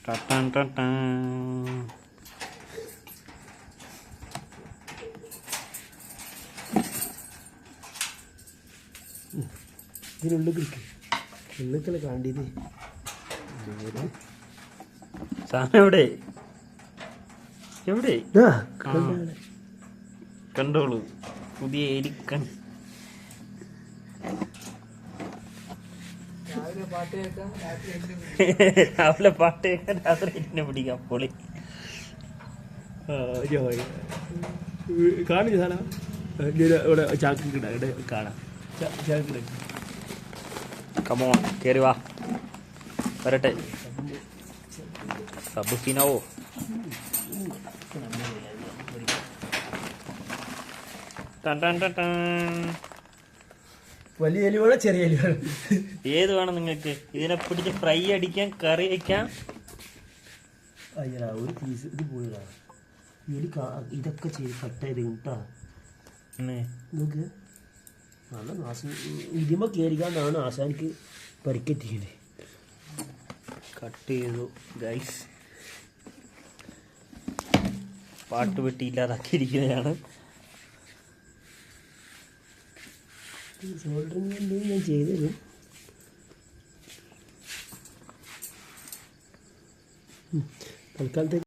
ടട്ടാൻ ടട്ടാൻ. ഇതിനുള്ളിൽ ഉള്ളിക്കല കാണ്ടിയത് സാധനം എവിടെ എവിടെ കണ്ടോളൂ പുതിയ എലിക്കൺ. രാവിലെ പാട്ട് കേൾക്കാൻ രാത്രി എന്നെ പിടിക്കാം പൊളി. കാണിച്ച സാധനം ഇവിടെ ചാക്ക് ഇവിടെ കാണാം. ചാക്ക് കമോൺ കേറി വാ വരട്ടെ. സബ് സീനാവോ വലിയ എലി വേണം ചെറിയ എലി വേണം ഏത് വേണം നിങ്ങൾക്ക്? ഇതിനെ പിടിച്ച് ഫ്രൈ അടിക്കാൻ കറി വയ്ക്കാം. അയ്യടാ ഒരു പീസ് ഇത് പോയതാ എലി ഇതൊക്കെ ചെയ്ത് കട്ടായത് കേട്ടാ. നോക്ക് നല്ല നാശം ഇതിമ കയറിക്കാണ്ടാണ് ആശാനിക്ക് പരിക്കെത്തിയത്. കട്ട് ചെയ്തു ഗൈസ്. പാട്ട് വെട്ടി ഇല്ലാതാക്കിയിരിക്കുന്നതാണ്. ഷോൾഡറിങ് ഞാൻ ചെയ്തത് തൽക്കാലത്തേക്ക്